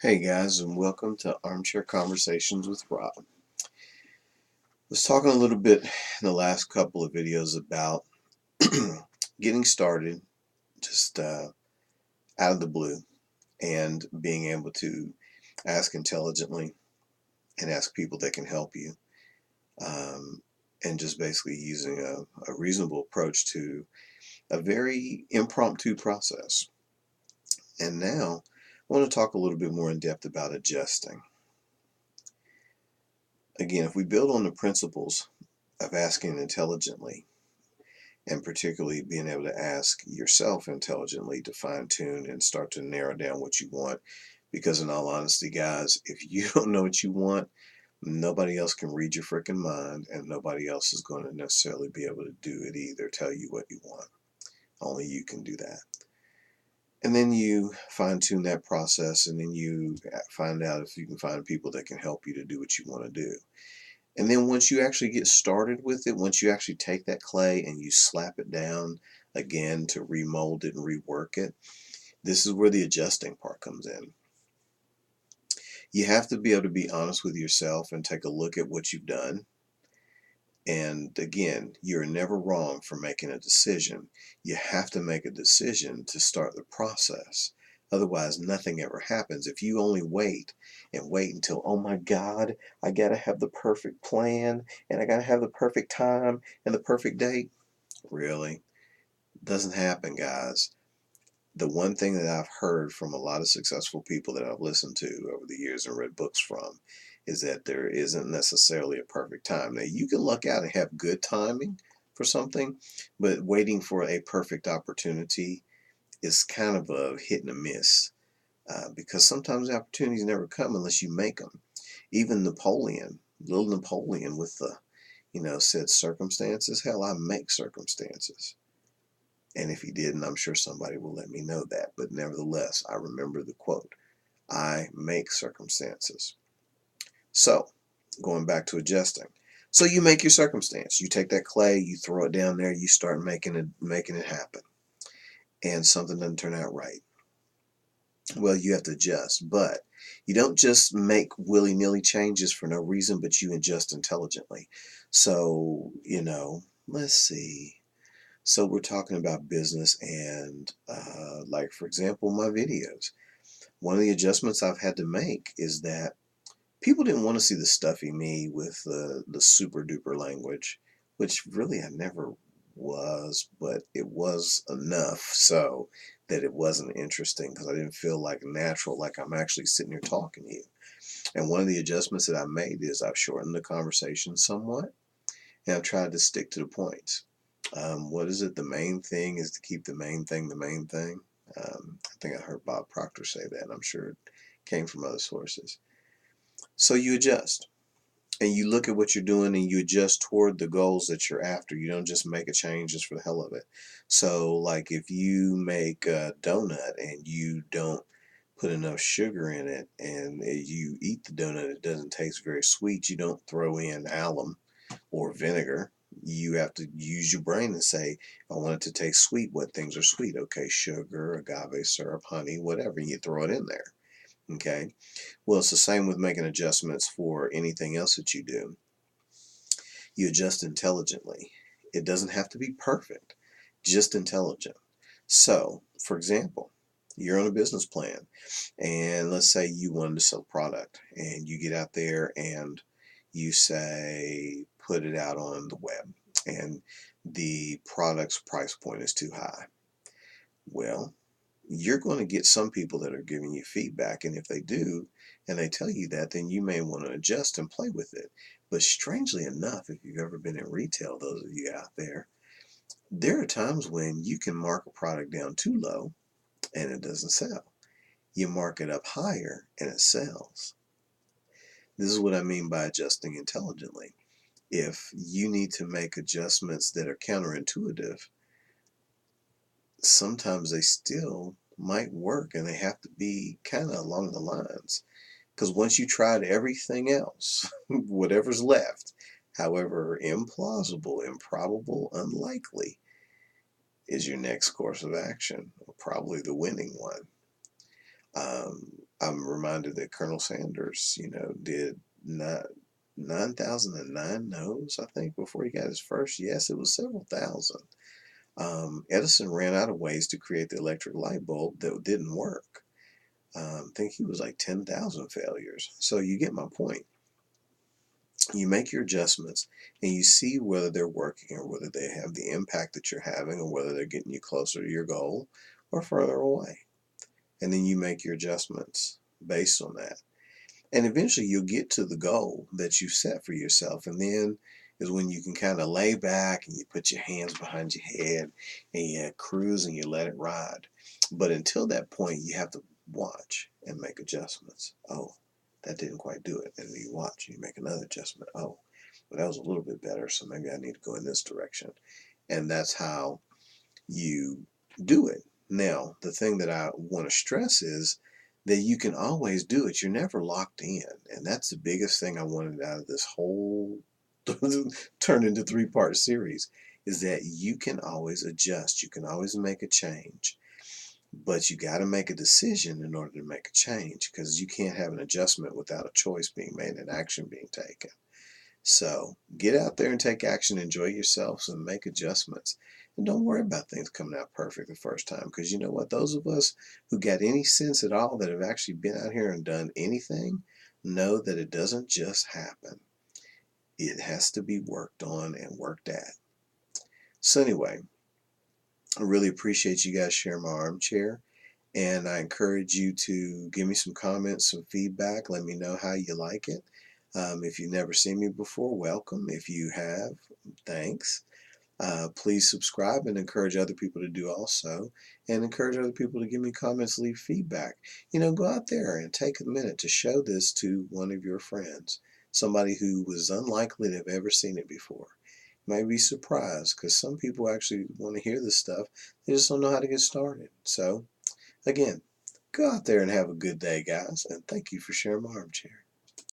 Hey guys, and welcome to Armchair Conversations with Rob. I was talking a little bit in the last couple of videos about getting started just out of the blue and being able to ask intelligently and ask people that can help you, um, and just basically using a reasonable approach to a very impromptu process. And now I want to talk a little bit more in depth about adjusting. Again, if we build on the principles of asking intelligently, and particularly being able to ask yourself intelligently to fine tune and start to narrow down what you want. Because, in all honesty, guys, if you don't know what you want, nobody else can read your freaking mind, and nobody else is going to necessarily be able to do it either, tell you what you want. Only you can do that. And then you fine tune that process, and then you find out if you can find people that can help you to do what you want to do. And then once you actually get started with it, once you actually take that clay and you slap it down again to remold it and rework it, this is where the adjusting part comes in. You have to be able to be honest with yourself and take a look at what you've done. And again, you're never wrong for making a decision. You have to make a decision to start the process. Otherwise, nothing ever happens. If you only wait and wait until, oh my God, I got to have the perfect plan and I got to have the perfect time and the perfect date. Really? Doesn't happen, guys. The one thing that I've heard from a lot of successful people that I've listened to over the years and read books from is that there isn't necessarily a perfect time. Now, you can luck out and have good timing for something, but waiting for a perfect opportunity is kind of a hit and a miss, because sometimes opportunities never come unless you make them. Even Napoleon, little Napoleon with the, said circumstances, hell, I make circumstances. And if he didn't, I'm sure somebody will let me know that. But nevertheless, I remember the quote, I make circumstances. So, going back to adjusting. So you make your circumstance. You take that clay, you throw it down there, you start making it happen. And something doesn't turn out right. Well, you have to adjust. But you don't just make willy-nilly changes for no reason, but you adjust intelligently. So, let's see. So we're talking about business and, like, for example, my videos. One of the adjustments I've had to make is that people didn't want to see the stuffy me with the super duper language, which really I never was, but it was enough so that it wasn't interesting because I didn't feel like natural, like I'm actually sitting here talking to you. And one of the adjustments that I made is I've shortened the conversation somewhat and I've tried to stick to the points. What is it? The main thing is to keep the main thing the main thing. I think I heard Bob Proctor say that, and I'm sure it came from other sources. So you adjust and you look at what you're doing and you adjust toward the goals that you're after. You don't just make a change just for the hell of it. So, like if you make a donut and you don't put enough sugar in it and you eat the donut, it doesn't taste very sweet, you don't throw in alum or vinegar. You have to use your brain and say, I want it to taste sweet. What things are sweet? Okay, sugar, agave syrup, honey, whatever. And you throw it in there. Okay. Well, it's the same with making adjustments for anything else that you do. You adjust intelligently. It doesn't have to be perfect, just intelligent. So, for example, you're on a business plan, and let's say you wanted to sell a product, and you get out there and you say, put it out on the web, and the product's price point is too high. Well, you're going to get some people that are giving you feedback, and if they do, and they tell you that, then you may want to adjust and play with it. But strangely enough, if you've ever been in retail, those of you out there are times when you can mark a product down too low and it doesn't sell. You mark it up higher and it sells. This is what I mean by adjusting intelligently. If you need to make adjustments that are counterintuitive, sometimes they still might work and they have to be kind of along the lines. Because once you tried everything else, whatever's left, however implausible, improbable, unlikely, is your next course of action, probably the winning one. I'm reminded that Colonel Sanders, did not 9,009 no's, I think, before he got his first yes. It was several thousand. Edison ran out of ways to create the electric light bulb that didn't work. I think he was like 10,000 failures. So you get my point. You make your adjustments and you see whether they're working or whether they have the impact that you're having or whether they're getting you closer to your goal or further away. And then you make your adjustments based on that. And eventually you'll get to the goal that you set for yourself. And then is when you can kind of lay back and you put your hands behind your head and you cruise and you let it ride. But until that point, you have to watch and make adjustments. Oh, that didn't quite do it. And you watch and you make another adjustment. Oh, well, that was a little bit better. So maybe I need to go in this direction. And that's how you do it. Now, the thing that I want to stress is that you can always do it. You're never locked in. And that's the biggest thing I wanted out of this whole turned into three-part series is that you can always adjust. You can always make a change. But you got to make a decision in order to make a change because you can't have an adjustment without a choice being made and action being taken. So get out there and take action, enjoy yourselves, and make adjustments. And don't worry about things coming out perfect the first time because you know what? Those of us who got any sense at all that have actually been out here and done anything know that it doesn't just happen. It has to be worked on and worked at. So anyway, I really appreciate you guys sharing my armchair. And I encourage you to give me some comments, some feedback. Let me know how you like it. If you've never seen me before, welcome. If you have, thanks. Please subscribe and encourage other people to do also. And encourage other people to give me comments, leave feedback. Go out there and take a minute to show this to one of your friends, somebody who was unlikely to have ever seen it before. You might be surprised because some people actually want to hear this stuff. They just don't know how to get started. So, again, go out there and have a good day, guys, and thank you for sharing my armchair.